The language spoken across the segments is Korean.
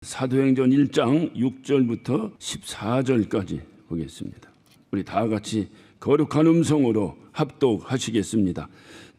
사도행전 1장 6절부터 14절까지 보겠습니다. 우리 다 같이 거룩한 음성으로 합독하시겠습니다.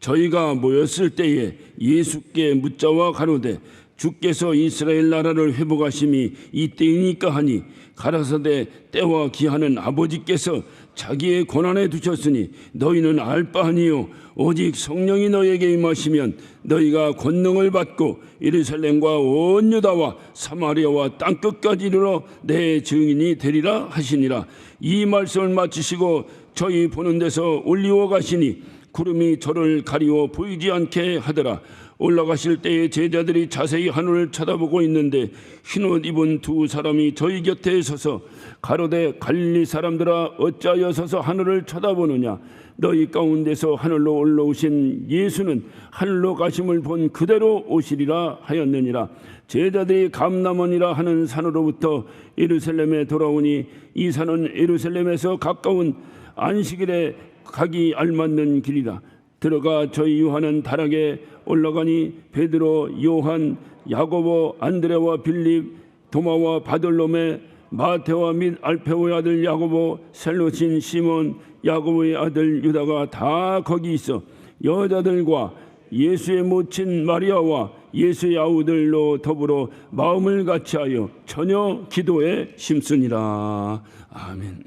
저희가 모였을 때에 예수께 묻자와 가로되 주께서 이스라엘 나라를 회복하심이 이때이니까 하니 가라사대 때와 기한은 아버지께서 자기의 권한에 두셨으니 너희는 알 바 아니요 오직 성령이 너희에게 임하시면 너희가 권능을 받고 예루살렘과 온 유다와 사마리아와 땅끝까지 이르러 내 증인이 되리라 하시니라. 이 말씀을 마치시고 저희 보는 데서 올리워 가시니 구름이 저를 가리워 보이지 않게 하더라. 올라가실 때에 제자들이 자세히 하늘을 쳐다보고 있는데 흰옷 입은 두 사람이 저희 곁에 서서 가로되 갈릴리 사람들아 어찌하여 서서 하늘을 쳐다보느냐. 너희 가운데서 하늘로 올라오신 예수는 하늘로 가심을 본 그대로 오시리라 하였느니라. 제자들이 감람원이라 하는 산으로부터 예루살렘에 돌아오니 이 산은 예루살렘에서 가까운 안식일에 가기 알맞는 길이라. 들어가 저희 요한은 다락에 올라가니 베드로, 요한, 야고보, 안드레와 빌립, 도마와 바돌로메, 마테와 및 알페오의 아들 야고보, 셀로신 시몬, 야고보의 아들 유다가 다 거기 있어 여자들과 예수의 모친 마리아와 예수의 아우들로 더불어 마음을 같이하여 전혀 기도에 심쓰니라. 아멘.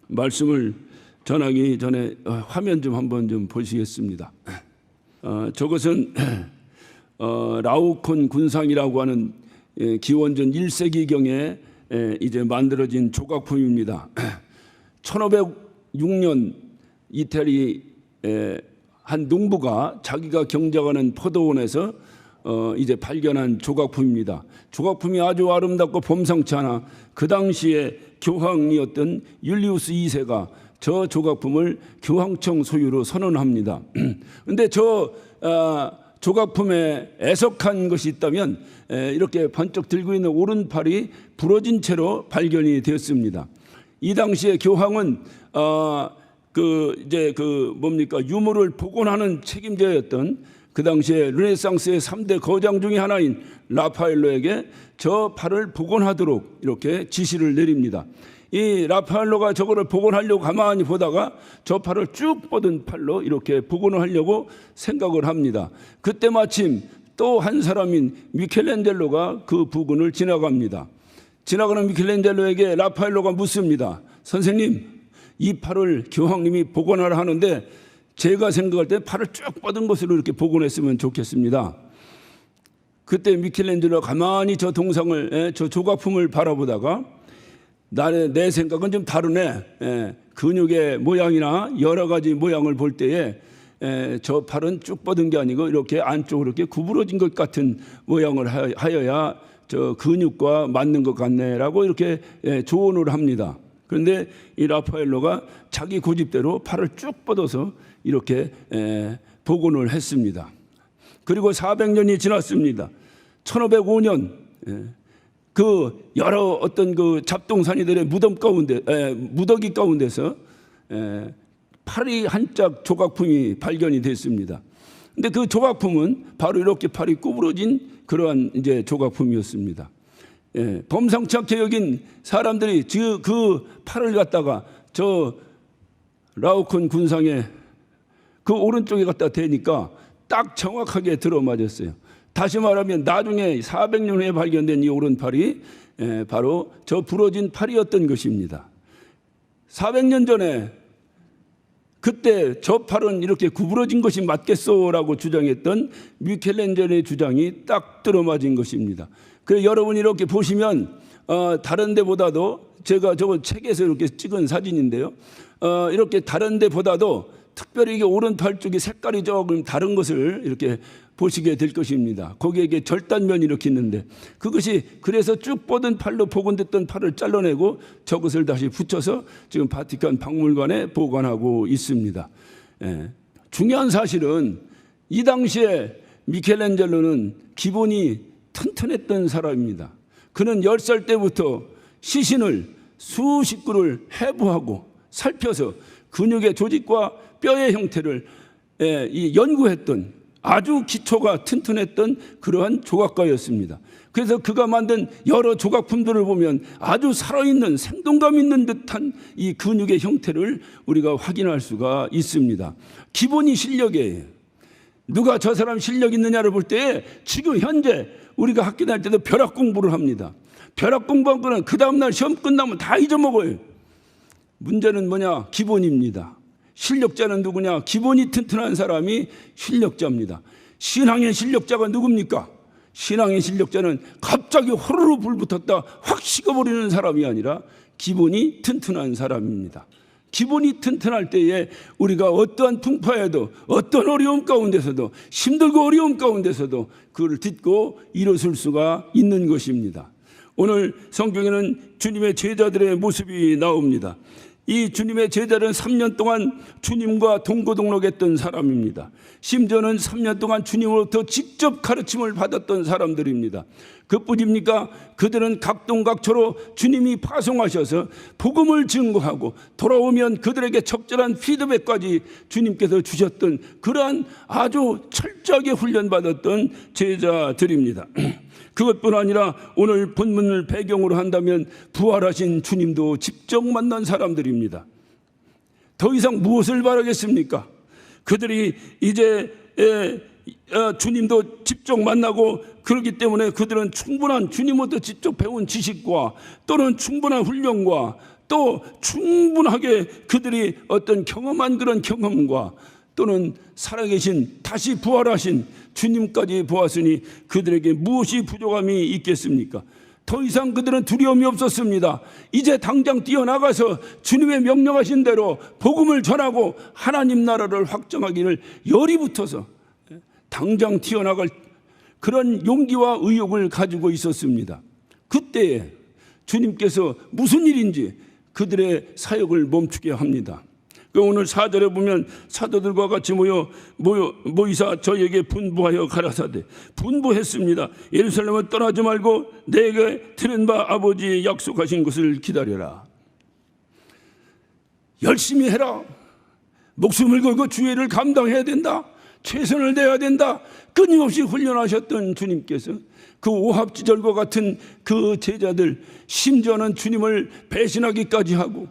말씀을 전하기 전에 화면 좀 한번 좀 보시겠습니다. 저것은 라오콘 군상이라고 하는 기원전 1세기경에 이제 만들어진 조각품입니다. 1506년 이태리 한 농부가 자기가 경작하는 포도원에서 이제 발견한 조각품입니다. 조각품이 아주 아름답고 범상치 않아 그 당시에 교황이었던 율리우스 2세가 저 조각품을 교황청 소유로 선언합니다. 그런데 저 조각품에 애석한 것이 있다면 이렇게 번쩍 들고 있는 오른팔이 부러진 채로 발견이 되었습니다. 이 당시에 교황은 유물을 복원하는 책임자였던 그 당시에 르네상스의 3대 거장 중에 하나인 라파엘로에게 저 팔을 복원하도록 이렇게 지시를 내립니다. 이 라파엘로가 저거를 복원하려고 가만히 보다가 저 팔을 쭉 뻗은 팔로 이렇게 복원을 하려고 생각을 합니다. 그때 마침 또 한 사람인 미켈란젤로가 그 부근을 지나갑니다. 지나가는 미켈란젤로에게 라파엘로가 묻습니다. 선생님, 이 팔을 교황님이 복원하라 하는데 제가 생각할 때 팔을 쭉 뻗은 것으로 이렇게 복원했으면 좋겠습니다. 그때 미켈란젤로가 가만히 저 동상을, 저 조각품을 바라보다가 내 생각은 좀 다르네. 근육의 모양이나 여러 가지 모양을 볼 때에 저 팔은 쭉 뻗은 게 아니고 이렇게 안쪽으로 이렇게 구부러진 것 같은 모양을 하여야 저 근육과 맞는 것 같네라고 이렇게 조언을 합니다. 그런데 이 라파엘로가 자기 고집대로 팔을 쭉 뻗어서 이렇게 복원을 했습니다. 그리고 400년이 지났습니다. 1505년 그 여러 어떤 그 잡동사니들의 무더기 가운데서 팔이 한 짝 조각품이 발견이 됐습니다. 근데 그 조각품은 바로 이렇게 팔이 구부러진 그러한 이제 조각품이었습니다. 범상치 않게 여긴 사람들이 그 팔을 갖다가 저 라오콘 군상의 그 오른쪽에 갖다 대니까 딱 정확하게 들어맞았어요. 다시 말하면 나중에 400년 후에 발견된 이 오른팔이 바로 저 부러진 팔이었던 것입니다. 400년 전에 그때 저 팔은 이렇게 구부러진 것이 맞겠소라고 주장했던 미켈란젤로의 주장이 딱 들어맞은 것입니다. 그래서 여러분이 이렇게 보시면 다른 데보다도 제가 저거 책에서 이렇게 찍은 사진인데요. 이렇게 다른 데보다도 특별히 이게 오른팔 쪽이 색깔이 조금 다른 것을 이렇게 보시게 될 것입니다. 거기에 이게 절단면이 이렇게 있는데 그것이 그래서 쭉 뻗은 팔로 복원됐던 팔을 잘라내고 저것을 다시 붙여서 지금 바티칸 박물관에 보관하고 있습니다. 중요한 사실은 이 당시에 미켈란젤로는 기본이 튼튼했던 사람입니다. 그는 10살 때부터 시신을 수십 구를 해부하고 살펴서 근육의 조직과 뼈의 형태를 연구했던 아주 기초가 튼튼했던 그러한 조각가였습니다. 그래서 그가 만든 여러 조각품들을 보면 아주 살아있는 생동감 있는 듯한 이 근육의 형태를 우리가 확인할 수가 있습니다. 기본이 실력이에요. 누가 저 사람 실력 있느냐를 볼 때 지금 현재 우리가 학교 다닐 때도 벼락 공부를 합니다. 벼락 공부한 거는 그 다음날 시험 끝나면 다 잊어먹어요. 문제는 뭐냐? 기본입니다. 실력자는 누구냐? 기본이 튼튼한 사람이 실력자입니다. 신앙의 실력자가 누굽니까? 신앙의 실력자는 갑자기 호로로 불 붙었다 확 식어버리는 사람이 아니라 기본이 튼튼한 사람입니다. 기본이 튼튼할 때에 우리가 어떠한 풍파에도 어떤 어려움 가운데서도 힘들고 어려움 가운데서도 그걸 딛고 일어설 수가 있는 것입니다. 오늘 성경에는 주님의 제자들의 모습이 나옵니다. 이 주님의 제자들은 3년 동안 주님과 동고동락했던 사람입니다. 심지어는 3년 동안 주님으로부터 직접 가르침을 받았던 사람들입니다. 그뿐입니까? 그들은 각동각처로 주님이 파송하셔서 복음을 증거하고 돌아오면 그들에게 적절한 피드백까지 주님께서 주셨던 그러한 아주 철저하게 훈련받았던 제자들입니다. 그것뿐 아니라 오늘 본문을 배경으로 한다면 부활하신 주님도 직접 만난 사람들입니다. 더 이상 무엇을 바라겠습니까? 그들이 이제 주님도 직접 만나고 그렇기 때문에 그들은 충분한 주님으로부터 직접 배운 지식과 또는 충분한 훈련과 또 충분하게 그들이 어떤 경험한 그런 경험과 또는 살아계신 다시 부활하신 주님까지 보았으니 그들에게 무엇이 부족함이 있겠습니까? 더 이상 그들은 두려움이 없었습니다. 이제 당장 뛰어나가서 주님의 명령하신 대로 복음을 전하고 하나님 나라를 확정하기를 열이 붙어서 당장 튀어나갈 그런 용기와 의욕을 가지고 있었습니다. 그때에 주님께서 무슨 일인지 그들의 사역을 멈추게 합니다. 오늘 4절에 보면 사도들과 같이 모이사 저에게 분부하여 가라사대 분부했습니다. 예루살렘을 떠나지 말고 내게 들은 바 아버지의 약속하신 것을 기다려라. 열심히 해라. 목숨을 걸고 주의 일을 감당해야 된다. 최선을 다해야 된다. 끊임없이 훈련하셨던 주님께서 그 오합지졸과 같은 그 제자들, 심지어는 주님을 배신하기까지 하고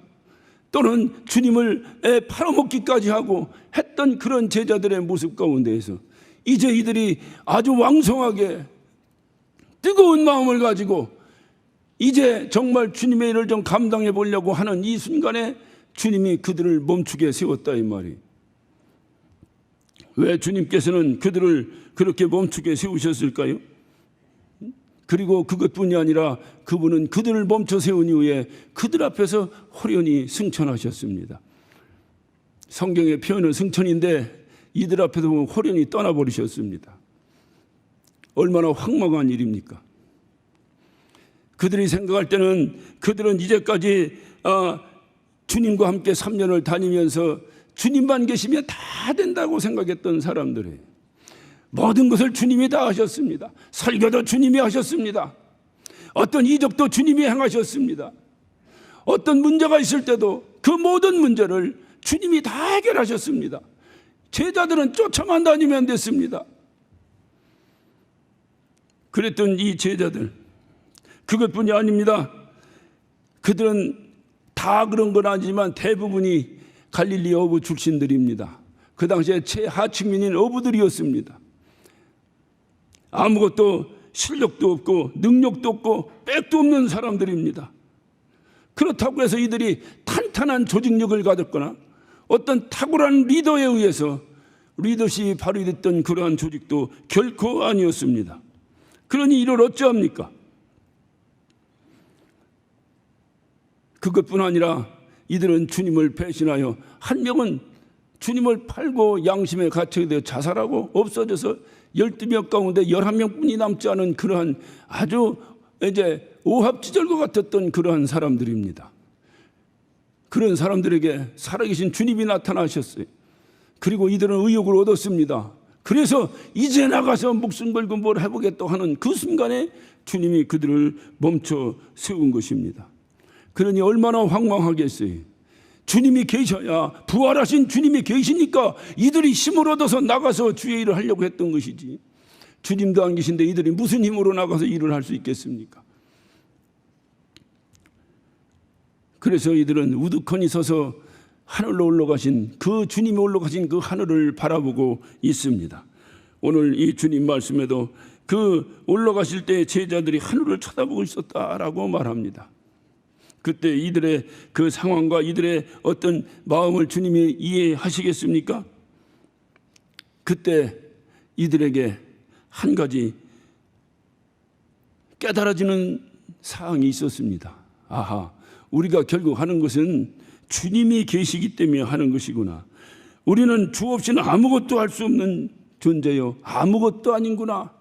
또는 주님을 팔아먹기까지 하고 했던 그런 제자들의 모습 가운데에서 이제 이들이 아주 왕성하게 뜨거운 마음을 가지고 이제 정말 주님의 일을 좀 감당해 보려고 하는 이 순간에 주님이 그들을 멈추게 세웠다 이 말이. 왜 주님께서는 그들을 그렇게 멈추게 세우셨을까요? 그리고 그것뿐이 아니라 그분은 그들을 멈춰 세운 이후에 그들 앞에서 호련히 승천하셨습니다. 성경의 표현은 승천인데 이들 앞에서 보면 호련히 떠나버리셨습니다. 얼마나 황망한 일입니까? 그들이 생각할 때는 그들은 이제까지 주님과 함께 3년을 다니면서 주님만 계시면 다 된다고 생각했던 사람들이에요. 모든 것을 주님이 다 하셨습니다. 설교도 주님이 하셨습니다. 어떤 이적도 주님이 행하셨습니다. 어떤 문제가 있을 때도 그 모든 문제를 주님이 다 해결하셨습니다. 제자들은 쫓아만 다니면 됐습니다. 그랬던 이 제자들, 그것뿐이 아닙니다. 그들은 다 그런 건 아니지만 대부분이 갈릴리 어부 출신들입니다. 그 당시에 최하층민인 어부들이었습니다. 아무것도 실력도 없고 능력도 없고 빽도 없는 사람들입니다. 그렇다고 해서 이들이 탄탄한 조직력을 가졌거나 어떤 탁월한 리더에 의해서 리더십이 발휘됐던 그러한 조직도 결코 아니었습니다. 그러니 이를 어찌합니까? 그것뿐 아니라 이들은 주님을 배신하여 한 명은 주님을 팔고 양심에 갇히게 되어 자살하고 없어져서 12명 가운데 11명뿐이 남지 않은 그러한 아주 이제 오합지졸과 같았던 그러한 사람들입니다. 그런 사람들에게 살아계신 주님이 나타나셨어요. 그리고 이들은 의욕을 얻었습니다. 그래서 이제 나가서 목숨 걸고 뭘 해보겠다고 하는 그 순간에 주님이 그들을 멈춰 세운 것입니다. 그러니 얼마나 황망하겠어요. 주님이 계셔야, 부활하신 주님이 계시니까 이들이 힘을 얻어서 나가서 주의 일을 하려고 했던 것이지, 주님도 안 계신데 이들이 무슨 힘으로 나가서 일을 할 수 있겠습니까? 그래서 이들은 우두커니 서서 하늘로 올라가신 그 주님이 올라가신 그 하늘을 바라보고 있습니다. 오늘 이 주님 말씀에도 그 올라가실 때 제자들이 하늘을 쳐다보고 있었다라고 말합니다. 그때 이들의 그 상황과 이들의 어떤 마음을 주님이 이해하시겠습니까? 그때 이들에게 한 가지 깨달아지는 사항이 있었습니다. 아하, 우리가 결국 하는 것은 주님이 계시기 때문에 하는 것이구나. 우리는 주 없이는 아무것도 할 수 없는 존재요, 아무것도 아닌구나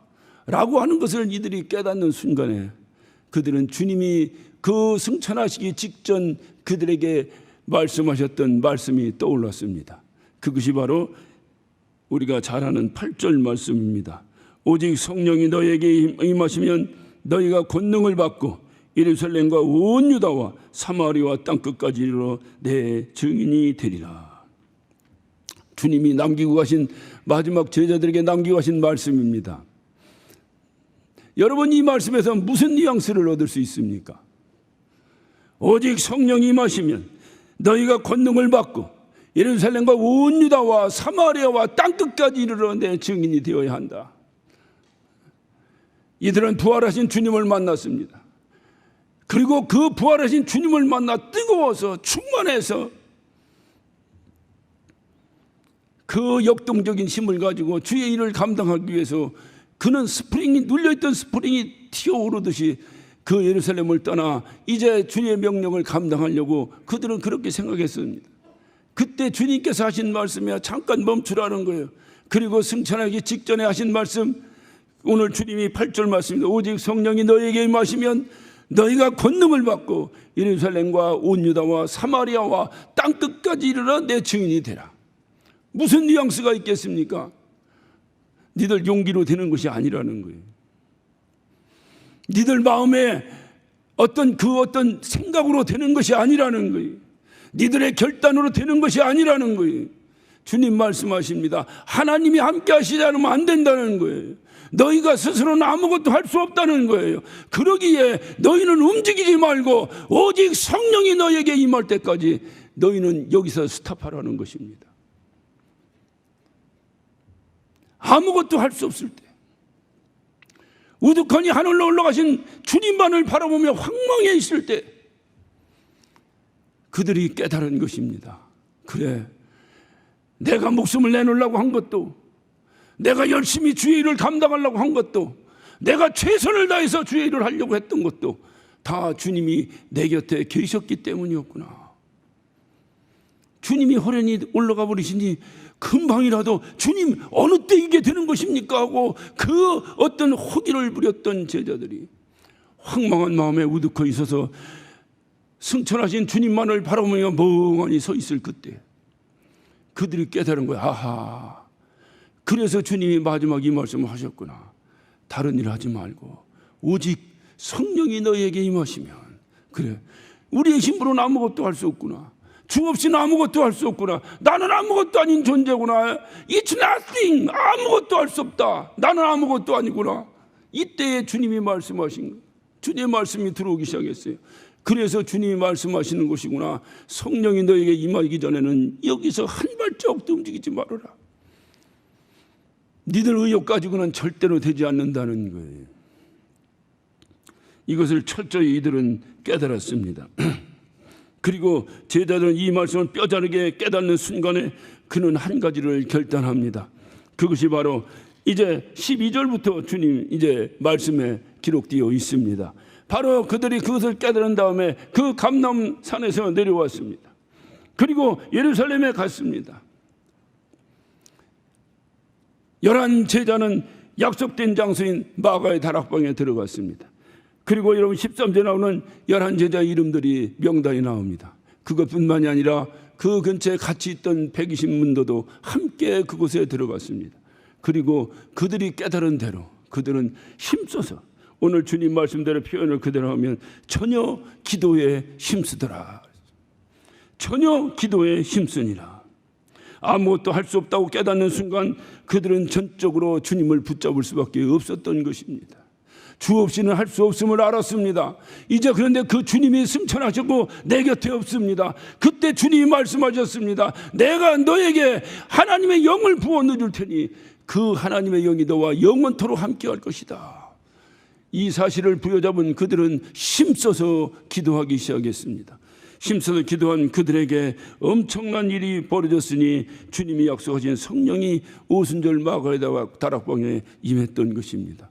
라고 하는 것을 이들이 깨닫는 순간에 그들은 주님이 그 승천하시기 직전 그들에게 말씀하셨던 말씀이 떠올랐습니다. 그것이 바로 우리가 잘 아는 8절 말씀입니다. 오직 성령이 너에게 임하시면 너희가 권능을 받고 예루살렘과 온 유다와 사마리아와 땅끝까지 이르러 내 증인이 되리라. 주님이 남기고 가신, 마지막 제자들에게 남기고 가신 말씀입니다. 여러분, 이 말씀에서 무슨 뉘앙스를 얻을 수 있습니까? 오직 성령이 임하시면 너희가 권능을 받고 예루살렘과 온 유다와 사마리아와 땅끝까지 이르러 내 증인이 되어야 한다. 이들은 부활하신 주님을 만났습니다. 그리고 그 부활하신 주님을 만나 뜨거워서 충만해서 그 역동적인 힘을 가지고 주의 일을 감당하기 위해서 그는 스프링이, 눌려있던 스프링이 튀어오르듯이 그 예루살렘을 떠나 이제 주님의 명령을 감당하려고 그들은 그렇게 생각했습니다. 그때 주님께서 하신 말씀이야 잠깐 멈추라는 거예요. 그리고 승천하기 직전에 하신 말씀, 오늘 주님이 8절 말씀입니다. 오직 성령이 너에게 임하시면 너희가 권능을 받고 예루살렘과 온 유다와 사마리아와 땅끝까지 이르러 내 증인이 되라. 무슨 뉘앙스가 있겠습니까? 니들 용기로 되는 것이 아니라는 거예요. 니들 마음에 어떤 생각으로 되는 것이 아니라는 거예요. 니들의 결단으로 되는 것이 아니라는 거예요. 주님 말씀하십니다. 하나님이 함께 하시지 않으면 안 된다는 거예요. 너희가 스스로는 아무것도 할 수 없다는 거예요. 그러기에 너희는 움직이지 말고 오직 성령이 너에게 임할 때까지 너희는 여기서 스탑하라는 것입니다. 아무것도 할 수 없을 때, 우두커니 하늘로 올라가신 주님만을 바라보며 황망해 있을 때 그들이 깨달은 것입니다. 그래, 내가 목숨을 내놓으려고 한 것도, 내가 열심히 주의 일을 감당하려고 한 것도, 내가 최선을 다해서 주의 일을 하려고 했던 것도 다 주님이 내 곁에 계셨기 때문이었구나. 주님이 호련히 올라가 버리시니 금방이라도 주님 어느 때 이게 되는 것입니까 하고 그 어떤 호기를 부렸던 제자들이 황망한 마음에 우두커 있어서 승천하신 주님만을 바라보며 멍하니 서 있을 그때 그들이 깨달은 거야. 아하, 그래서 주님이 마지막 이 말씀을 하셨구나. 다른 일 하지 말고 오직 성령이 너에게 임하시면, 그래, 우리의 힘으로는 아무것도 할 수 없구나. 주 없이는 아무것도 할 수 없구나. 나는 아무것도 아닌 존재구나. It's nothing. 아무것도 할 수 없다. 나는 아무것도 아니구나. 이때에 주님이 말씀하신 거예요. 주님의 말씀이 들어오기 시작했어요. 그래서 주님이 말씀하시는 것이구나. 성령이 너에게 임하기 전에는 여기서 한 발자국도 움직이지 말아라. 니들 의욕 가지고는 절대로 되지 않는다는 거예요. 이것을 철저히 이들은 깨달았습니다. 그리고 제자들은 이 말씀을 뼈저리게 깨닫는 순간에 그는 한 가지를 결단합니다. 그것이 바로 이제 12절부터 주님 이제 말씀에 기록되어 있습니다. 바로 그들이 그것을 깨달은 다음에 그 감람산에서 내려왔습니다. 그리고 예루살렘에 갔습니다. 11 제자는 약속된 장소인 마가의 다락방에 들어갔습니다. 그리고 여러분 13절에 나오는 11 제자의 이름들이 명단이 나옵니다. 그것뿐만이 아니라 그 근처에 같이 있던 120문도도 함께 그곳에 들어갔습니다. 그리고 그들이 깨달은 대로 그들은 힘써서, 오늘 주님 말씀대로 표현을 그대로 하면 전혀 기도에 힘쓰더라. 전혀 기도에 힘쓰니라. 아무것도 할 수 없다고 깨닫는 순간 그들은 전적으로 주님을 붙잡을 수밖에 없었던 것입니다. 주 없이는 할 수 없음을 알았습니다. 이제 그런데 그 주님이 승천하셨고 내 곁에 없습니다. 그때 주님이 말씀하셨습니다. 내가 너에게 하나님의 영을 부어 줄 테니 그 하나님의 영이 너와 영원토록 함께할 것이다. 이 사실을 부여잡은 그들은 힘써서 기도하기 시작했습니다. 힘써서 기도한 그들에게 엄청난 일이 벌어졌으니 주님이 약속하신 성령이 오순절 마가에다가 다락방에 임했던 것입니다.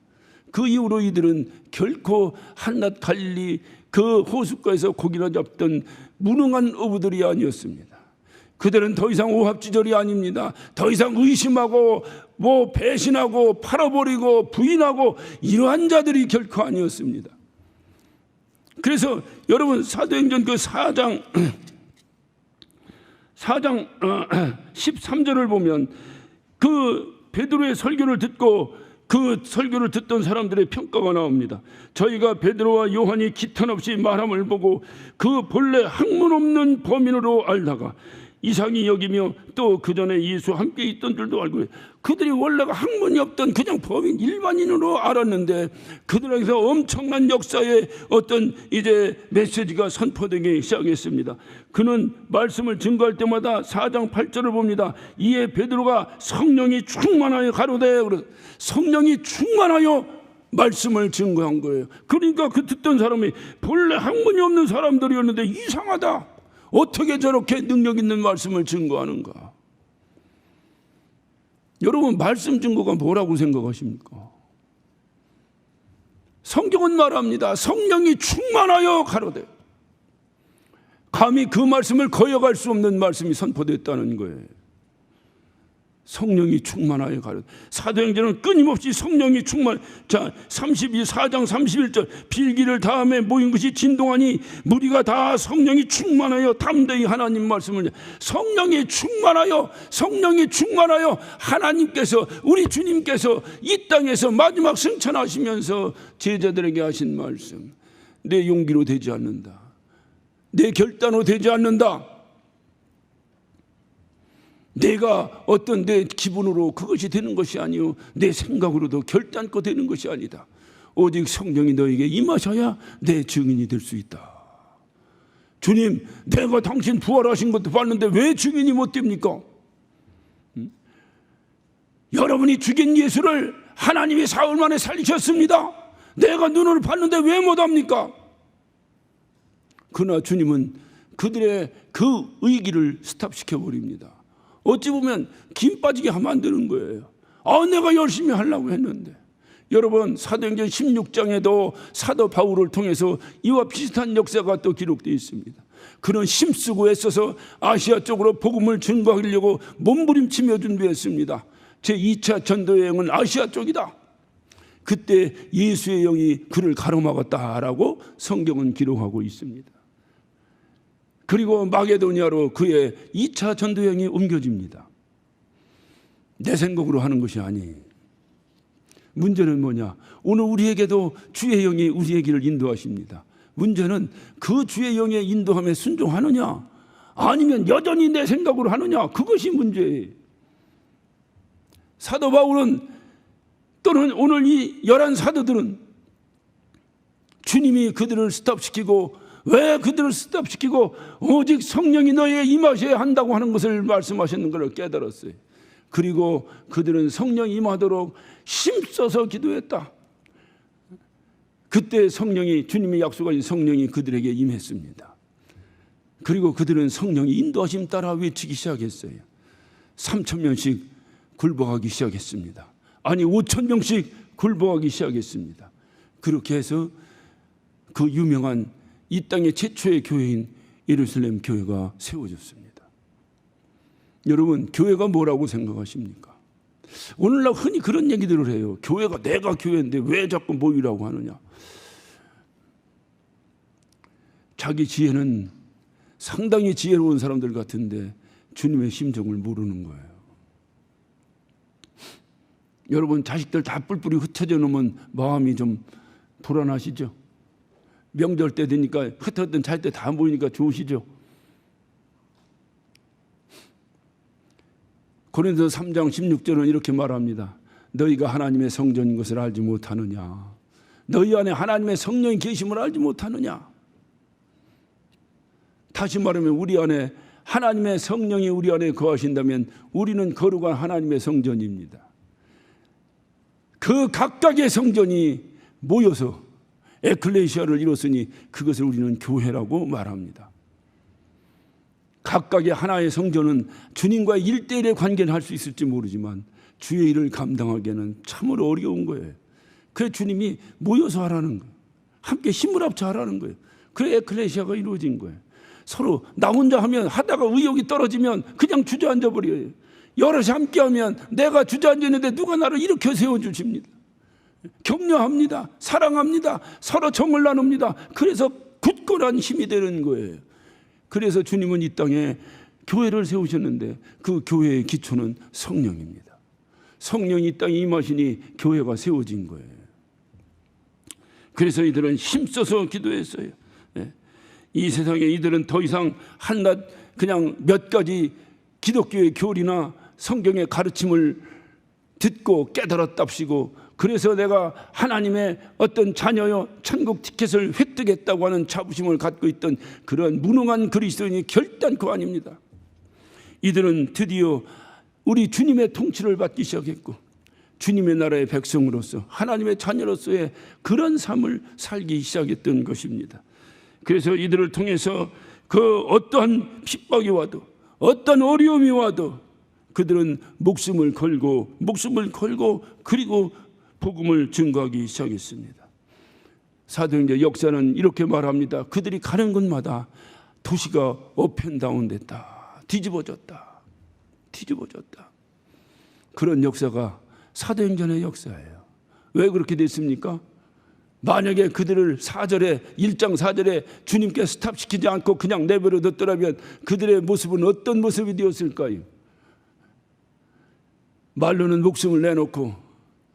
그 이후로 이들은 결코 한낱 갈릴리 그 호숫가에서 고기나 잡던 무능한 어부들이 아니었습니다. 그들은 더 이상 오합지졸이 아닙니다. 더 이상 의심하고 배신하고 팔아버리고 부인하고 이러한 자들이 결코 아니었습니다. 그래서 여러분 사도행전 그 4장 13절을 보면 그 베드로의 설교를 듣고 그 설교를 듣던 사람들의 평가가 나옵니다. 저희가 베드로와 요한이 기탄 없이 말함을 보고 그 본래 학문 없는 범인으로 알다가 이상히 여기며 또 그 전에 예수 함께 있던 줄도 알고, 그들이 원래가 학문이 없던 그냥 범인 일반인으로 알았는데 그들에게서 엄청난 역사의 어떤 이제 메시지가 선포되기 시작했습니다. 그는 말씀을 증거할 때마다 4장 8절을 봅니다. 이에 베드로가 성령이 충만하여 가로되, 성령이 충만하여 말씀을 증거한 거예요. 그러니까 그 듣던 사람이 본래 학문이 없는 사람들이었는데 이상하다. 어떻게 저렇게 능력 있는 말씀을 증거하는가? 여러분, 말씀 증거가 뭐라고 생각하십니까? 성경은 말합니다. 성령이 충만하여 가로되. 감히 그 말씀을 거역할 수 없는 말씀이 선포됐다는 거예요. 성령이 충만하여 가로되. 사도행전은 끊임없이 성령이 충만. 자, 4장 31절 빌기를 다음에 모인 것이 진동하니 무리가 다 성령이 충만하여 담대히 하나님 말씀을. 성령이 충만하여 하나님께서, 우리 주님께서 이 땅에서 마지막 승천하시면서 제자들에게 하신 말씀, 내 용기로 되지 않는다, 내 결단으로 되지 않는다, 내가 어떤 내 기분으로 그것이 되는 것이 아니요 내 생각으로도 결단코 되는 것이 아니다. 오직 성령이 너에게 임하셔야 내 증인이 될 수 있다. 주님, 내가 당신 부활하신 것도 봤는데 왜 증인이 못 됩니까? 여러분이 죽인 예수를 하나님이 사흘 만에 살리셨습니다. 내가 눈으로 봤는데 왜 못합니까? 그러나 주님은 그들의 그 의기를 스탑시켜버립니다. 어찌 보면 김 빠지게 하면 안 되는 거예요. 내가 열심히 하려고 했는데. 여러분, 사도행전 16장에도 사도 바울을 통해서 이와 비슷한 역사가 또 기록되어 있습니다. 그는 힘쓰고 애써서 아시아 쪽으로 복음을 증거하려고 몸부림치며 준비했습니다. 제2차 전도여행은 아시아 쪽이다. 그때 예수의 영이 그를 가로막았다라고 성경은 기록하고 있습니다. 그리고 마게도니아로 그의 2차 전도여행이 옮겨집니다. 내 생각으로 하는 것이 아니. 문제는 뭐냐? 오늘 우리에게도 주의 영이 우리의 길을 인도하십니다. 문제는 그 주의 영의 인도함에 순종하느냐, 아니면 여전히 내 생각으로 하느냐, 그것이 문제예요. 사도 바울은, 또는 오늘 이 11 사도들은 주님이 그들을 스탑시키고, 왜 그들을 스탑시키고 오직 성령이 너에게 임하셔야 한다고 하는 것을 말씀하시는 것을 깨달았어요. 그리고 그들은 성령이 임하도록 힘써서 기도했다. 그때 성령이, 주님이 약속하신 성령이 그들에게 임했습니다. 그리고 그들은 성령이 인도하심 따라 외치기 시작했어요. 3,000명씩 굴복하기 시작했습니다. 아니 5,000명씩 굴복하기 시작했습니다. 그렇게 해서 그 유명한 이 땅의 최초의 교회인 예루살렘 교회가 세워졌습니다. 여러분, 교회가 뭐라고 생각하십니까? 오늘날 흔히 그런 얘기들을 해요. 교회가, 내가 교회인데 왜 자꾸 모이라고 하느냐. 자기 지혜는 상당히 지혜로운 사람들 같은데 주님의 심정을 모르는 거예요. 여러분, 자식들 다 뿔뿔이 흩어져 놓으면 마음이 좀 불안하시죠? 명절 때 되니까 흩어졌던 잘 때 다 모이니까 좋으시죠? 고린도서 3장 16절은 이렇게 말합니다. 너희가 하나님의 성전인 것을 알지 못하느냐? 너희 안에 하나님의 성령이 계심을 알지 못하느냐? 다시 말하면 우리 안에 하나님의 성령이 우리 안에 거하신다면 우리는 거룩한 하나님의 성전입니다. 그 각각의 성전이 모여서 에클레시아를 이뤘으니 그것을 우리는 교회라고 말합니다. 각각의 하나의 성전은 주님과의 1대1의 관계는 할 수 있을지 모르지만 주의 일을 감당하기에는 참으로 어려운 거예요. 그래서 주님이 모여서 하라는 거예요. 함께 힘을 합쳐 하라는 거예요. 그래 에클레시아가 이루어진 거예요. 서로 나 혼자 하면 하다가 의욕이 떨어지면 그냥 주저앉아 버려요. 여럿이 함께 하면 내가 주저앉아 있는데 누가 나를 일으켜 세워주십니다. 격려합니다. 사랑합니다. 서로 정을 나눕니다. 그래서 굳건한 힘이 되는 거예요. 그래서 주님은 이 땅에 교회를 세우셨는데 그 교회의 기초는 성령입니다. 성령이 이 땅에 임하시니 교회가 세워진 거예요. 그래서 이들은 힘써서 기도했어요. 이 세상에 이들은 더 이상 한낱 그냥 몇 가지 기독교의 교리나 성경의 가르침을 듣고 깨달았답시고 그래서 내가 하나님의 어떤 자녀여 천국 티켓을 획득했다고 하는 자부심을 갖고 있던 그런 무능한 그리스도인이 결단코 아닙니다. 이들은 드디어 우리 주님의 통치를 받기 시작했고 주님의 나라의 백성으로서 하나님의 자녀로서의 그런 삶을 살기 시작했던 것입니다. 그래서 이들을 통해서 그 어떠한 핍박이 와도 어떤 어려움이 와도 그들은 목숨을 걸고 그리고 복음을 증거하기 시작했습니다. 사도행전 역사는 이렇게 말합니다. 그들이 가는 곳마다 도시가 어편다운됐다. 뒤집어졌다. 그런 역사가 사도행전의 역사예요. 왜 그렇게 됐습니까? 만약에 그들을 1장 4절에 주님께 스탑시키지 않고 그냥 내버려 뒀더라면 그들의 모습은 어떤 모습이 되었을까요? 말로는 목숨을 내놓고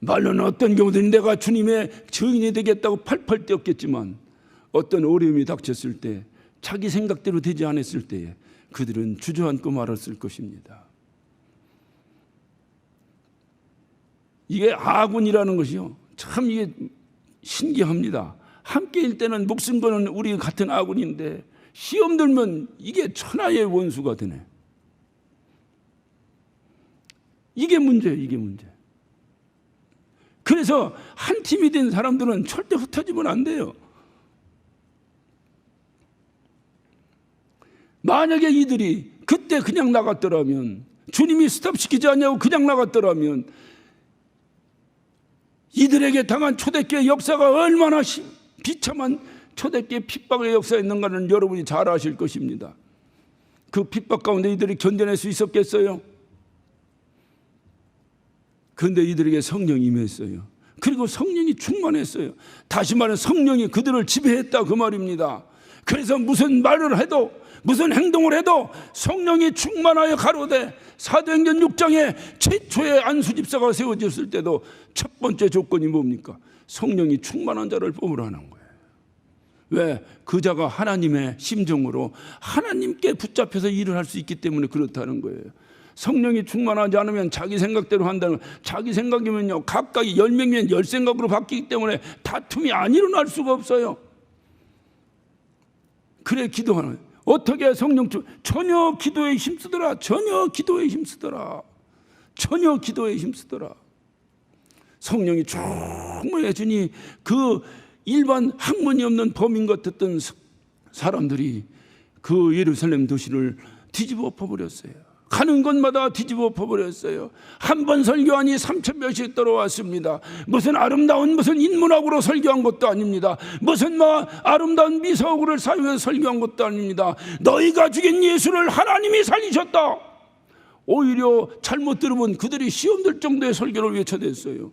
말로는 어떤 경우든 내가 주님의 증인이 되겠다고 팔팔 뛰었겠지만 어떤 어려움이 닥쳤을 때 자기 생각대로 되지 않았을 때에 그들은 주저앉고 말았을 것입니다. 이게 아군이라는 것이요 참 이게 신기합니다. 함께일 때는 목숨 거는 우리 같은 아군인데 시험 들면 이게 천하의 원수가 되네. 이게 문제예요. 이게 문제. 그래서 한 팀이 된 사람들은 절대 흩어지면 안 돼요. 만약에 이들이 그때 그냥 나갔더라면 주님이 스탑시키지 않냐고 그냥 나갔더라면 이들에게 당한 초대교회 역사가 얼마나 비참한 초대교회 핍박의 역사였는가는 여러분이 잘 아실 것입니다. 그 핍박 가운데 이들이 견뎌낼 수 있었겠어요? 그런데 이들에게 성령이 임했어요. 그리고 성령이 충만했어요. 다시 말해 성령이 그들을 지배했다 그 말입니다. 그래서 무슨 말을 해도 무슨 행동을 해도 성령이 충만하여 가로되 사도행전 6장에 최초의 안수집사가 세워졌을 때도 첫 번째 조건이 뭡니까? 성령이 충만한 자를 뽑으라는 거예요. 왜? 그 자가 하나님의 심정으로 하나님께 붙잡혀서 일을 할 수 있기 때문에 그렇다는 거예요. 성령이 충만하지 않으면 자기 생각대로 한다는 자기 생각이면요 각각이 10명이면 10생각으로 바뀌기 때문에 다툼이 안 일어날 수가 없어요. 그래 기도하는 거예요. 어떻게 성령 전혀 기도에 힘쓰더라. 성령이 충만해지니 그 일반 학문이 없는 범인 같았던 사람들이 그 예루살렘 도시를 뒤집어 엎어버렸어요. 가는 곳마다 뒤집어 엎어버렸어요. 한 번 설교하니 3,000명씩 들어왔습니다. 무슨 아름다운 무슨 인문학으로 설교한 것도 아닙니다. 무슨 아름다운 미사오구를 사용해서 설교한 것도 아닙니다. 너희가 죽인 예수를 하나님이 살리셨다. 오히려 잘못 들으면 그들이 시험 들 정도의 설교를 외쳐댔어요.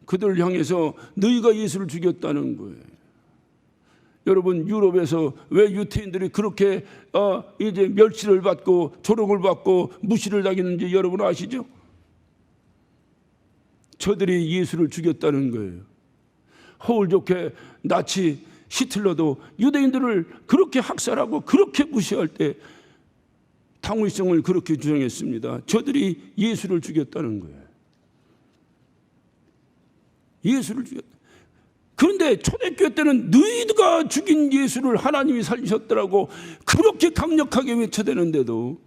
그들을 향해서 너희가 예수를 죽였다는 거예요. 여러분 유럽에서 왜 유태인들이 그렇게 이제 멸시를 받고 조롱을 받고 무시를 당했는지 여러분 아시죠? 저들이 예수를 죽였다는 거예요. 허울 좋게 나치 히틀러도 유대인들을 그렇게 학살하고 그렇게 무시할 때 당위성을 그렇게 주장했습니다. 저들이 예수를 죽였다는 거예요. 예수를 죽였다. 그런데 초대교회 때는 너희가 죽인 예수를 하나님이 살리셨더라고 그렇게 강력하게 외쳐대는데도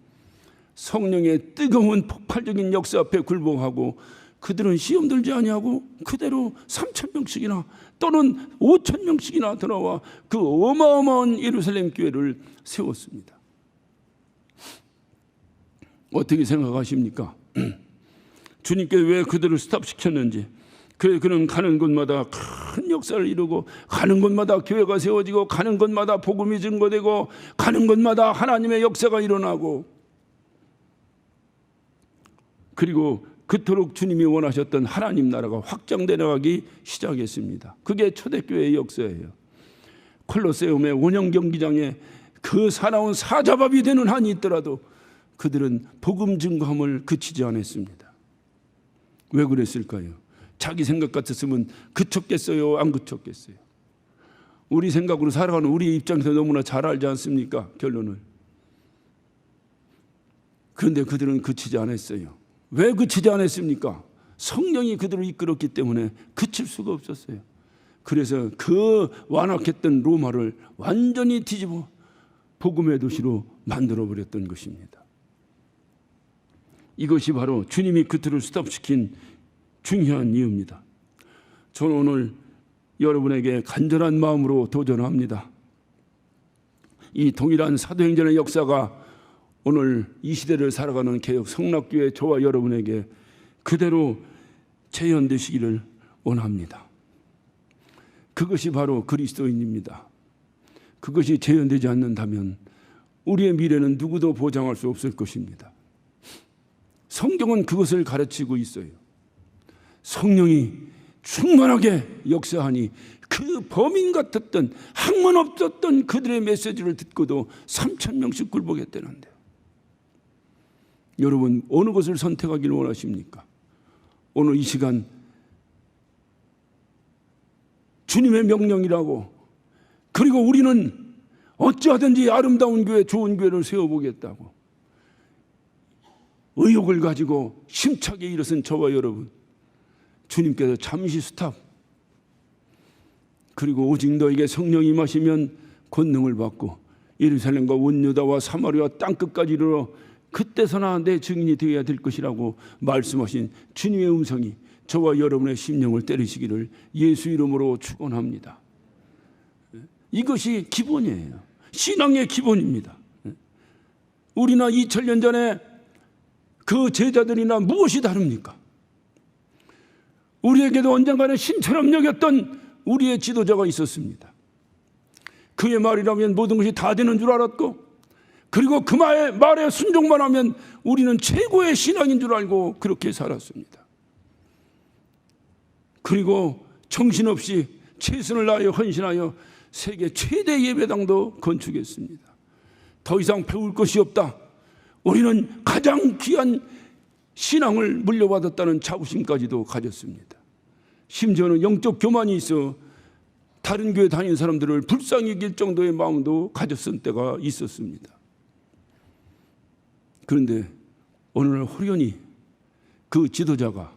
성령의 뜨거운 폭발적인 역사 앞에 굴복하고 그들은 시험 들지 아니하고 그대로 3,000명씩이나 또는 5,000명씩이나 들어와 그 어마어마한 예루살렘 교회를 세웠습니다. 어떻게 생각하십니까? 주님께 왜 그들을 스탑시켰는지. 그는 가는 곳마다 큰 역사를 이루고 가는 곳마다 교회가 세워지고 가는 곳마다 복음이 증거되고 가는 곳마다 하나님의 역사가 일어나고 그리고 그토록 주님이 원하셨던 하나님 나라가 확장되어 나가기 시작했습니다. 그게 초대교회의 역사예요. 콜로세움의 원형 경기장에 그 사나운 사자밥이 되는 한이 있더라도 그들은 복음 증거함을 그치지 않았습니다. 왜 그랬을까요? 자기 생각 같았으면 그쳤겠어요? 안 그쳤겠어요? 우리 생각으로 살아가는 우리 입장에서 너무나 잘 알지 않습니까? 결론을. 그런데 그들은 그치지 않았어요. 왜 그치지 않았습니까? 성령이 그들을 이끌었기 때문에 그칠 수가 없었어요. 그래서 그 완악했던 로마를 완전히 뒤집어 복음의 도시로 만들어버렸던 것입니다. 이것이 바로 주님이 그들을 스탑시킨 중요한 이유입니다. 저는 오늘 여러분에게 간절한 마음으로 도전합니다. 이 동일한 사도행전의 역사가 오늘 이 시대를 살아가는 개혁 성락교회 저와 여러분에게 그대로 재현되시기를 원합니다. 그것이 바로 그리스도인입니다. 그것이 재현되지 않는다면 우리의 미래는 누구도 보장할 수 없을 것입니다. 성경은 그것을 가르치고 있어요. 성령이 충만하게 역사하니 그 범인 같았던 학문 없었던 그들의 메시지를 듣고도 3,000명씩 굴복했다는데요. 여러분 어느 것을 선택하기를 원하십니까? 오늘 이 시간 주님의 명령이라고 그리고 우리는 어찌하든지 아름다운 교회 좋은 교회를 세워보겠다고 의욕을 가지고 힘차게 일어선 저와 여러분 주님께서 잠시 스탑 그리고 오직 너에게 성령이 임하시면 권능을 받고 예루살렘과 온 유다와 사마리아 땅끝까지 이르러 그때서나 내 증인이 되어야 될 것이라고 말씀하신 주님의 음성이 저와 여러분의 심령을 때리시기를 예수 이름으로 축원합니다. 이것이 기본이에요. 신앙의 기본입니다. 우리나 2000년 전에 그 제자들이나 무엇이 다릅니까? 우리에게도 언젠가는 신처럼 여겼던 우리의 지도자가 있었습니다. 그의 말이라면 모든 것이 다 되는 줄 알았고 그리고 그 말에 순종만 하면 우리는 최고의 신앙인 줄 알고 그렇게 살았습니다. 그리고 정신없이 최선을 다하여 헌신하여 세계 최대 예배당도 건축했습니다. 더 이상 배울 것이 없다. 우리는 가장 귀한 신앙을 물려받았다는 자부심까지도 가졌습니다. 심지어는 영적 교만이 있어 다른 교회 다니는 사람들을 불쌍히 여길 정도의 마음도 가졌을 때가 있었습니다. 그런데 오늘 호련히 그 지도자가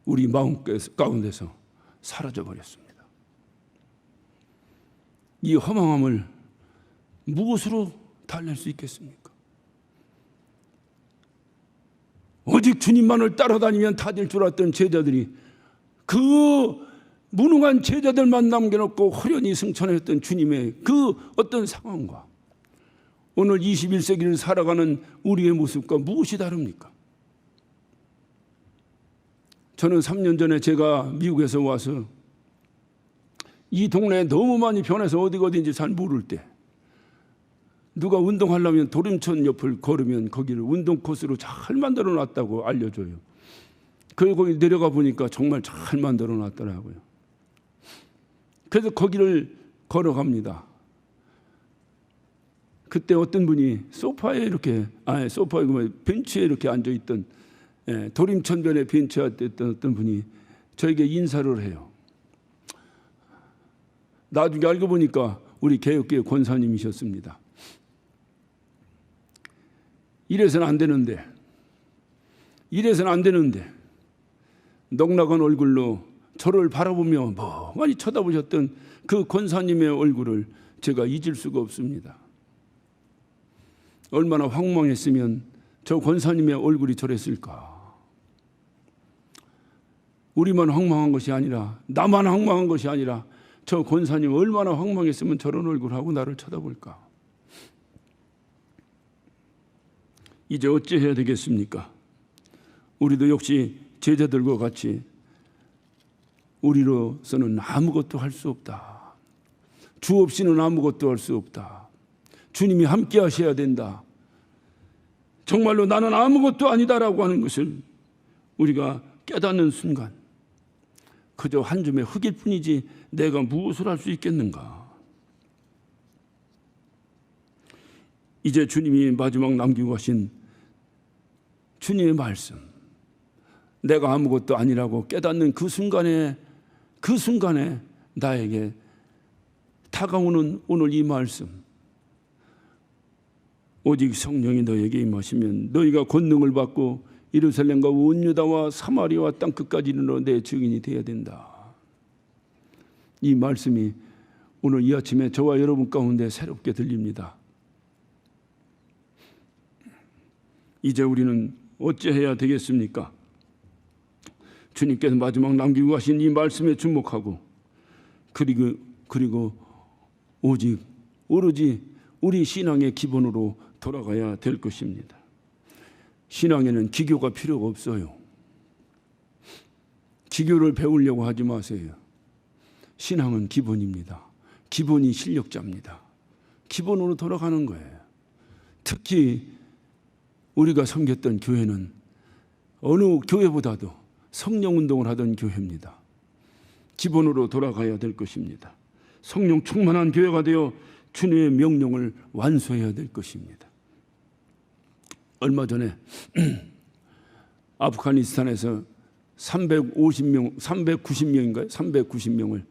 우리 마음 가운데서 사라져버렸습니다. 이 허망함을 무엇으로 달랠 수 있겠습니까? 오직 주님만을 따라다니면 다 될 줄 알았던 제자들이 그 무능한 제자들만 남겨놓고 호련히 승천했던 주님의 그 어떤 상황과 오늘 21세기를 살아가는 우리의 모습과 무엇이 다릅니까? 저는 3년 전에 제가 미국에서 와서 이 동네에 너무 많이 변해서 어디인지 잘 모를 때 누가 운동하려면 도림천 옆을 걸으면 거기를 운동 코스로 잘 만들어 놨다고 알려줘요. 그리고 거기 내려가 보니까 정말 잘 만들어 놨더라고요. 그래서 거기를 걸어갑니다. 그때 어떤 분이 소파에 이렇게 벤치에 이렇게 앉아있던 도림천변에 벤치에 앉아있던 어떤 분이 저에게 인사를 해요. 나중에 알고 보니까 우리 개혁교회 권사님이셨습니다. 이래서는 안 되는데, 이래서는 안 되는데 넉넉한 얼굴로 저를 바라보며 멍하니 쳐다보셨던 그 권사님의 얼굴을 제가 잊을 수가 없습니다. 얼마나 황망했으면 저 권사님의 얼굴이 저랬을까. 우리만 황망한 것이 아니라, 나만 황망한 것이 아니라 저 권사님 얼마나 황망했으면 저런 얼굴하고 나를 쳐다볼까. 이제 어찌 해야 되겠습니까? 우리도 역시 제자들과 같이 우리로서는 아무것도 할 수 없다. 주 없이는 아무것도 할 수 없다. 주님이 함께 하셔야 된다. 정말로 나는 아무것도 아니다라고 하는 것을 우리가 깨닫는 순간 그저 한 줌의 흙일 뿐이지 내가 무엇을 할 수 있겠는가. 이제 주님이 마지막 남기고 가신 주님의 말씀, 내가 아무것도 아니라고 깨닫는 그 순간에 나에게 다가오는 오늘 이 말씀, 오직 성령이 너에게 임하시면 너희가 권능을 받고 예루살렘과 온 유다와 사마리아와 땅 끝까지 이르러 내 증인이 되어야 된다. 이 말씀이 오늘 이 아침에 저와 여러분 가운데 새롭게 들립니다. 이제 우리는 어찌해야 되겠습니까? 주님께서 마지막 남기고 가신 이 말씀에 주목하고 그리고 오로지 우리 신앙의 기본으로 돌아가야 될 것입니다. 신앙에는 기교가 필요가 없어요. 기교를 배우려고 하지 마세요. 신앙은 기본입니다. 기본이 실력자입니다. 기본으로 돌아가는 거예요. 특히 우리가 섬겼던 교회는 어느 교회보다도 성령운동을 하던 교회입니다. 기본으로 돌아가야 될 것입니다. 성령 충만한 교회가 되어 주님의 명령을 완수해야 될 것입니다. 얼마 전에 아프가니스탄에서 390명을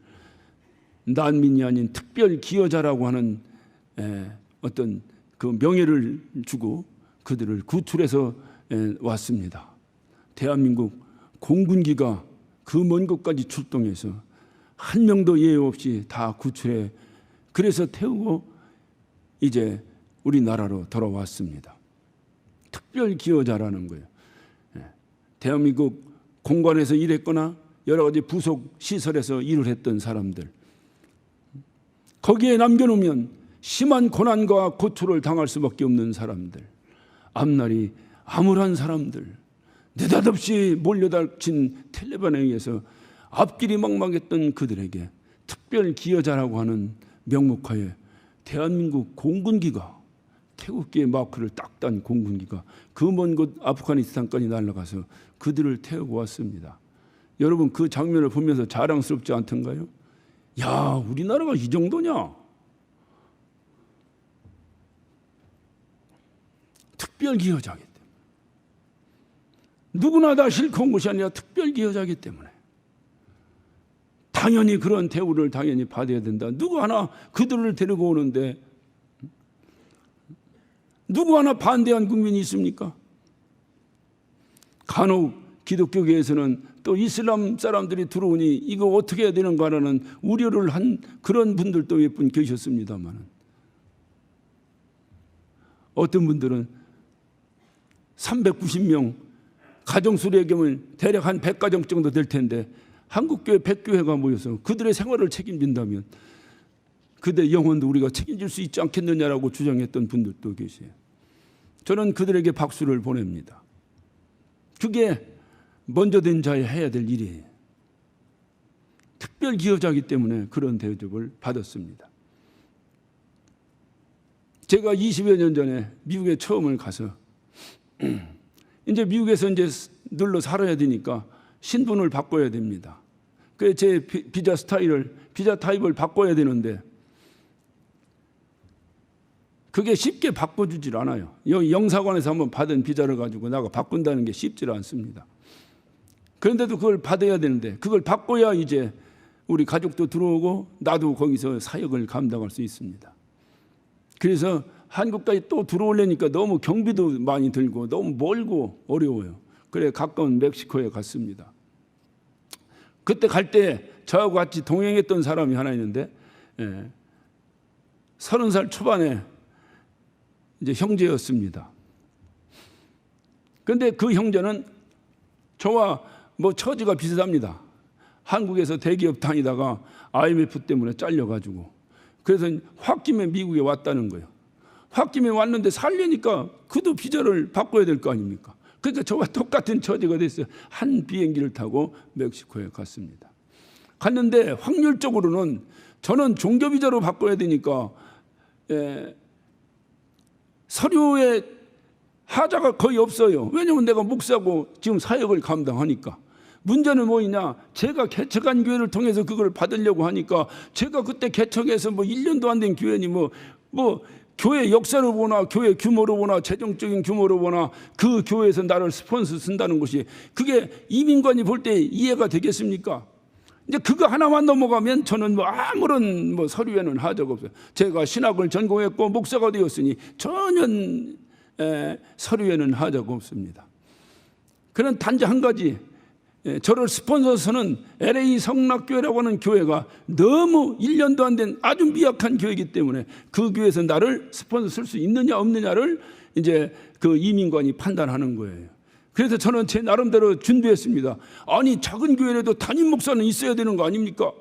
난민이 아닌 특별 기여자라고 하는 어떤 그 명예를 주고 그들을 구출해서 왔습니다. 대한민국 공군기가 그 먼 곳까지 출동해서 한 명도 예외 없이 다 구출해 그래서 태우고 이제 우리나라로 돌아왔습니다. 특별 기여자라는 거예요. 대한민국 공관에서 일했거나 여러 가지 부속 시설에서 일을 했던 사람들, 거기에 남겨놓으면 심한 고난과 고초를 당할 수밖에 없는 사람들, 앞날이 암울한 사람들, 느닷없이 몰려닥친 텔레반에 의해서 앞길이 막막했던 그들에게 특별 기여자라고 하는 명목하에 대한민국 공군기가, 태극기의 마크를 딱 딴 공군기가 그 먼 곳 아프가니스탄까지 날아가서 그들을 태우고 왔습니다. 여러분 그 장면을 보면서 자랑스럽지 않던가요? 야, 우리나라가 이 정도냐? 특별 기여자기 때문에. 누구나 다 싫고 온 것이 아니라 특별 기여자기 때문에 당연히 그런 대우를 당연히 받아야 된다. 누구 하나 그들을 데리고 오는데 누구 하나 반대한 국민이 있습니까? 간혹 기독교계에서는 또 이슬람 사람들이 들어오니 이거 어떻게 해야 되는가라는 우려를 한 그런 분들도 몇 분 계셨습니다만, 어떤 분들은 390명 가정수레겸을 대략 한 100가정 정도 될 텐데 한국교회 100교회가 모여서 그들의 생활을 책임진다면 그들의 영혼도 우리가 책임질 수 있지 않겠느냐라고 주장했던 분들도 계세요. 저는 그들에게 박수를 보냅니다. 그게 먼저 된 자에 해야 될 일이에요. 특별 기여자이기 때문에 그런 대접을 받았습니다. 제가 20여 년 전에 미국에 처음을 가서 이제 미국에서 이제 눌러 살아야 되니까 신분을 바꿔야 됩니다. 그래서 제 비자 타입을 바꿔야 되는데 그게 쉽게 바꿔주질 않아요. 여기 영사관에서 한번 받은 비자를 가지고 나가 바꾼다는 게 쉽지 않습니다. 그런데도 그걸 받아야 되는데 그걸 바꿔야 이제 우리 가족도 들어오고 나도 거기서 사역을 감당할 수 있습니다. 그래서 한국까지 또 들어오려니까 너무 경비도 많이 들고 너무 멀고 어려워요. 그래 가까운 멕시코에 갔습니다. 그때 갈 때 저하고 같이 동행했던 사람이 하나 있는데 30살 초반에 이제 형제였습니다. 그런데 그 형제는 저와 뭐 처지가 비슷합니다. 한국에서 대기업 다니다가 IMF 때문에 잘려가지고 그래서 홧김에 미국에 왔다는 거예요. 홧김에 왔는데 살려니까 그도 비자를 바꿔야 될 거 아닙니까? 그러니까 저와 똑같은 처지가 됐어요. 한 비행기를 타고 멕시코에 갔습니다. 갔는데 확률적으로는 저는 종교 비자로 바꿔야 되니까 서류에 하자가 거의 없어요. 왜냐하면 내가 목사고 지금 사역을 감당하니까. 문제는 뭐냐? 제가 개척한 교회를 통해서 그걸 받으려고 하니까 제가 그때 개척해서 뭐 1년도 안 된 교회니 뭐 교회 역사로 보나 교회 규모로 보나 재정적인 규모로 보나 그 교회에서 나를 스폰서 쓴다는 것이 그게 이민관이 볼 때 이해가 되겠습니까? 이제 그거 하나만 넘어가면 저는 뭐 아무런 뭐 서류에는 하자가 없어요. 제가 신학을 전공했고 목사가 되었으니 전혀 서류에는 하자가 없습니다. 그런 단지 한 가지, 저를 스폰서서는 LA 성락교회라고 하는 교회가 너무 1년도 안 된 아주 미약한 교회이기 때문에 그 교회에서 나를 스폰서 쓸 수 있느냐 없느냐를 이제 그 이민관이 판단하는 거예요. 그래서 저는 제 나름대로 준비했습니다. 아니 작은 교회라도 담임 목사는 있어야 되는 거 아닙니까?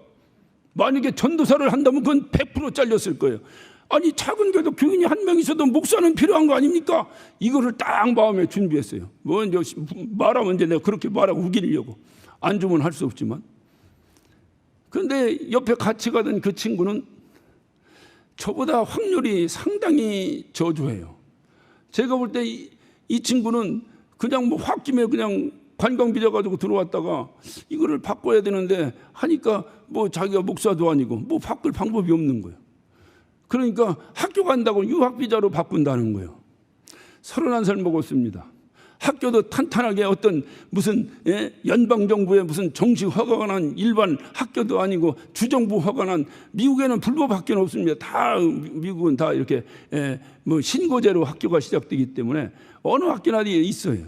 만약에 전도사를 한다면 그건 100% 잘렸을 거예요. 아니 작은 교회도 교인이 한 명 있어도 목사는 필요한 거 아닙니까? 이거를 딱 마음에 준비했어요. 뭐 이제 말하면 이제 내가 그렇게 말하고 우기려고 안 주면 할 수 없지만. 그런데 옆에 같이 가던 그 친구는 저보다 확률이 상당히 저조해요. 제가 볼 때 이 친구는 그냥 뭐 홧김에 그냥 관광 비자 가지고 들어왔다가 이거를 바꿔야 되는데 하니까 뭐 자기가 목사도 아니고 뭐 바꿀 방법이 없는 거예요. 그러니까 학교 간다고 유학비자로 바꾼다는 거예요. 31살 먹었습니다. 학교도 탄탄하게 어떤 무슨 연방정부의 무슨 정식 허가가 난 일반 학교도 아니고 주정부 허가 난 미국에는 불법 학교는 없습니다. 다 미국은 다 이렇게 뭐 신고제로 학교가 시작되기 때문에 어느 학교나 있어요.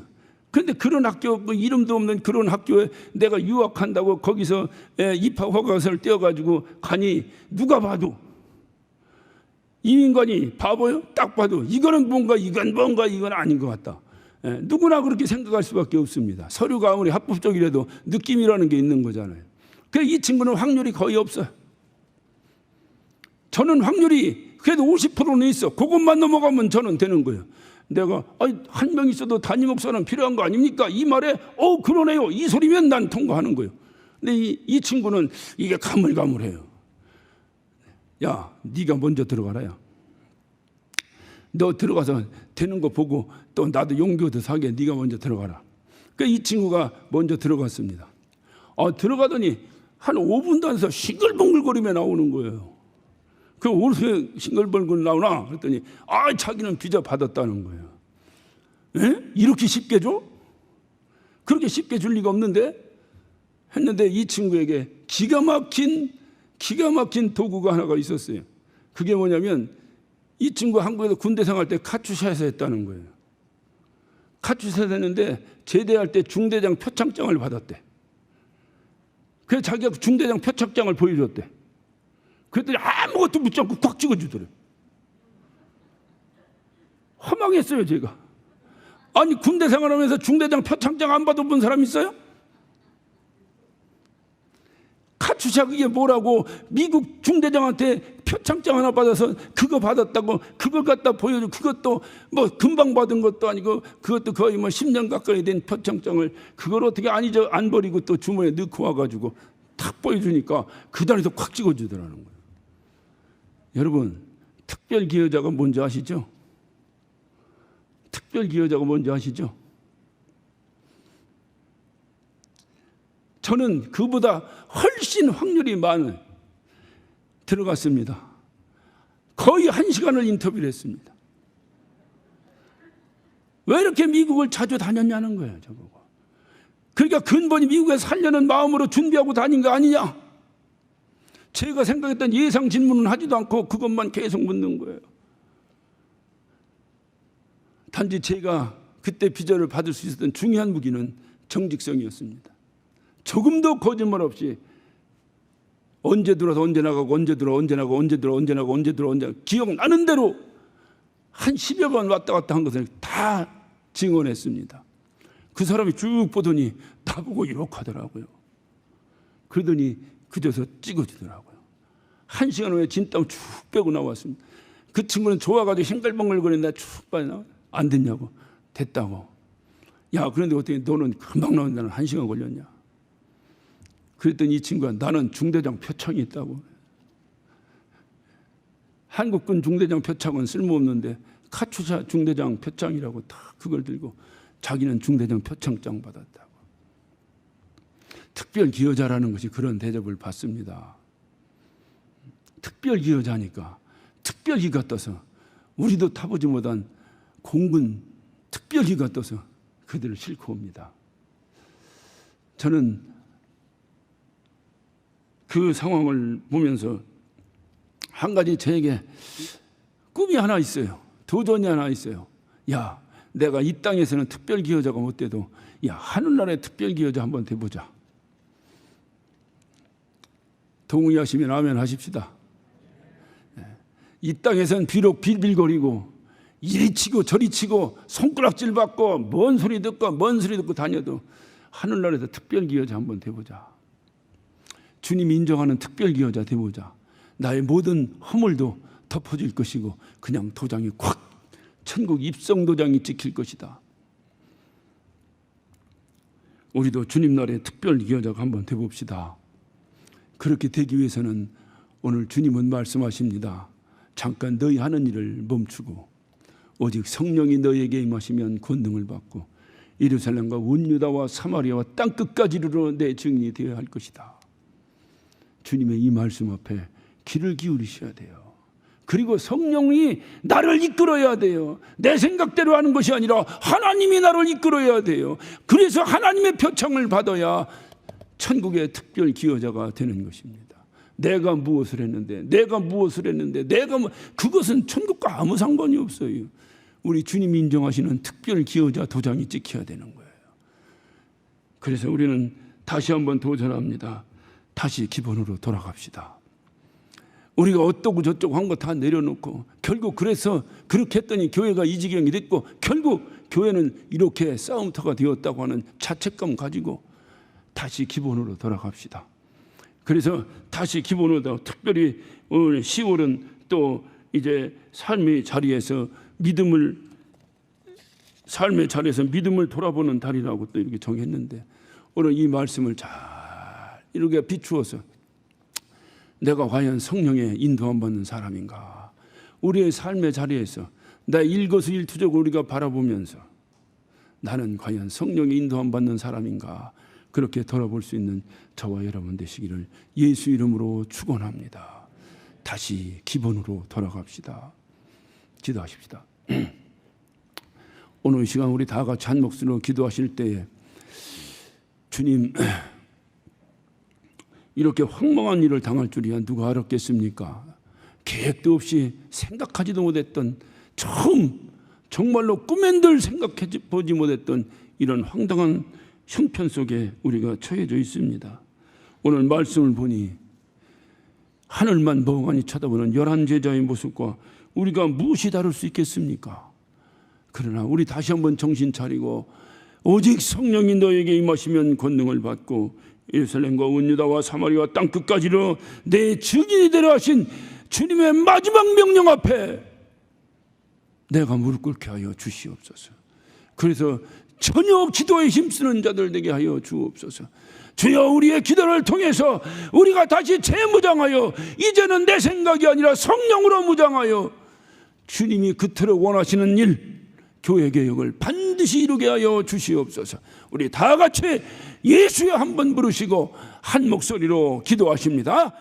그런데 그런 학교 뭐 이름도 없는 그런 학교에 내가 유학한다고 거기서 입학 허가서를 떼어가지고 가니 누가 봐도 이민관이 바보요? 딱 봐도 이거는 뭔가 이건 아닌 것 같다. 누구나 그렇게 생각할 수밖에 없습니다. 서류가 아무리 합법적이라도 느낌이라는 게 있는 거잖아요. 그래서 이 친구는 확률이 거의 없어요. 저는 확률이 그래도 50%는 있어. 그것만 넘어가면 저는 되는 거예요. 내가 한 명 있어도 담임 목사는 필요한 거 아닙니까? 이 말에 그러네요. 이 소리면 난 통과하는 거예요. 근데 이 친구는 이게 가물가물해요. 야, 네가 먼저 들어가라야. 너 들어가서 되는 거 보고 또 나도 용기도 사게 네가 먼저 들어가라. 그러니까 이 친구가 먼저 들어갔습니다. 들어가더니 한 5분도 안 돼서 싱글벙글거리며 나오는 거예요. 그 어디서 싱글벙글 나오나? 그랬더니 자기는 비자 받았다는 거예요. 이렇게 쉽게 줘? 그렇게 쉽게 줄 리가 없는데? 했는데 이 친구에게 기가 막힌 도구가 하나가 있었어요. 그게 뭐냐면 이 친구 한국에서 군대 생활 때 카투샤에서 했다는 거예요. 카투샤에서 했는데 제대할 때 중대장 표창장을 받았대. 그래서 자기가 중대장 표창장을 보여줬대. 그랬더니 아무것도 묻지 않고 꽉 찍어주더래. 허망했어요 제가. 아니 군대 생활하면서 중대장 표창장 안 받아본 사람 있어요? 카투샤 그게 뭐라고 미국 중대장한테 표창장 하나 받아서 그거 받았다고 그걸 갖다 보여주고 그것도 뭐 금방 받은 것도 아니고 그것도 거의 뭐 10년 가까이 된 표창장을 그걸 어떻게 안 버리고 또 주머니에 넣고 와가지고 탁 보여주니까 그 자리에서 콱 찍어주더라는 거예요. 여러분 특별기여자가 뭔지 아시죠? 특별기여자가 뭔지 아시죠? 저는 그보다 훨씬 확률이 많은 들어갔습니다. 거의 1시간을 인터뷰를 했습니다. 왜 이렇게 미국을 자주 다녔냐는 거예요. 저보고. 그러니까 근본이 미국에 살려는 마음으로 준비하고 다닌 거 아니냐. 제가 생각했던 예상 질문은 하지도 않고 그것만 계속 묻는 거예요. 단지 제가 그때 비전을 받을 수 있었던 중요한 무기는 정직성이었습니다. 조금도 거짓말 없이 언제 들어와서 언제 나가고 언제 들어와 언제 나가고 언제 들어와 언제 나가고 언제 들어와 언제 기억나는 대로 한 10여 번 왔다 갔다 한 것을 다 증언했습니다. 그 사람이 쭉 보더니 나보고 이렇게 하더라고요. 그러더니 그저서 찍어주더라고요. 1시간 후에 진땀 쭉 빼고 나왔습니다. 그 친구는 좋아가지고 싱글벙글거리는데 쭉 빠져나와. 안 됐냐고. 됐다고. 야, 그런데 어떻게 너는 금방 나온다는 1시간 걸렸냐. 그랬더니 이 친구가 나는 중대장 표창이 있다고. 한국군 중대장 표창은 쓸모없는데 카투사 중대장 표창이라고 다 그걸 들고 자기는 중대장 표창장 받았다고. 특별 기여자라는 것이 그런 대접을 받습니다. 특별 기여자니까 특별히가 떠서 우리도 타보지 못한 공군 특별히가 떠서 그들을 싣고 옵니다. 저는 그 상황을 보면서 한 가지 저에게 꿈이 하나 있어요. 도전이 하나 있어요. 야, 내가 이 땅에서는 특별 기여자가 못 돼도 야, 하늘나라의 특별 기여자 한번 돼보자. 동의하시면 아멘 하십시다. 이 땅에서는 비록 빌빌거리고 이리 치고 저리 치고 손가락질 받고 뭔 소리 듣고 다녀도 하늘나라에서 특별 기여자 한번 돼보자. 주님이 인정하는 특별 기여자 돼보자. 나의 모든 허물도 덮어질 것이고 그냥 도장이 콱 천국 입성 도장이 찍힐 것이다. 우리도 주님 나라의 특별 기여자가 한번 돼봅시다. 그렇게 되기 위해서는 오늘 주님은 말씀하십니다. 잠깐 너희 하는 일을 멈추고 오직 성령이 너희에게 임하시면 권능을 받고 예루살렘과 온 유다와 사마리아와 땅끝까지 이르러 내 증인이 되어야 할 것이다. 주님의 이 말씀 앞에 귀를 기울이셔야 돼요. 그리고 성령이 나를 이끌어야 돼요. 내 생각대로 하는 것이 아니라 하나님이 나를 이끌어야 돼요. 그래서 하나님의 표창을 받아야 천국의 특별 기여자가 되는 것입니다. 내가 무엇을 했는데 그것은 천국과 아무 상관이 없어요. 우리 주님이 인정하시는 특별 기여자 도장이 찍혀야 되는 거예요. 그래서 우리는 다시 한번 도전합니다. 다시 기본으로 돌아갑시다. 우리가 어떠고 저쩌고 한 거 다 내려놓고 결국 그래서 그렇게 했더니 교회가 이 지경이 됐고 결국 교회는 이렇게 싸움터가 되었다고 하는 자책감 가지고 다시 기본으로 돌아갑시다. 그래서 다시 기본으로 특별히 오늘 10월은 또 이제 삶의 자리에서 믿음을 돌아보는 달이라고 또 이렇게 정했는데 오늘 이 말씀을 잘 이렇게 비추어서 내가 과연 성령의 인도함 받는 사람인가? 우리의 삶의 자리에서 나 일거수일투족을 우리가 바라보면서 나는 과연 성령의 인도함 받는 사람인가? 그렇게 돌아볼 수 있는 저와 여러분 되시기를 예수 이름으로 축원합니다. 다시 기본으로 돌아갑시다. 기도하십시다. 오늘 이 시간 우리 다 같이 한 목소리로 기도하실 때에 주님 이렇게 황망한 일을 당할 줄이야 누가 알았겠습니까? 계획도 없이 생각하지도 못했던 정말로 꿈엔들 생각해 보지 못했던 이런 황당한 형편 속에 우리가 처해져 있습니다. 오늘 말씀을 보니 하늘만 멍하니 쳐다보는 11제자의 모습과 우리가 무엇이 다를 수 있겠습니까? 그러나 우리 다시 한번 정신 차리고 오직 성령이 너에게 임하시면 권능을 받고 예루살렘과 온 유다와 사마리아 땅끝까지로 내 증인이 되라 하신 주님의 마지막 명령 앞에 내가 무릎 꿇게 하여 주시옵소서. 그래서 전혀 기도에 힘쓰는 자들 되게 하여 주옵소서. 주여 우리의 기도를 통해서 우리가 다시 재무장하여 이제는 내 생각이 아니라 성령으로 무장하여 주님이 그토록 원하시는 일 교회 개혁을 반드시 이루게 하여 주시옵소서. 우리 다 같이 예수여 한번 부르시고 한 목소리로 기도하십니다.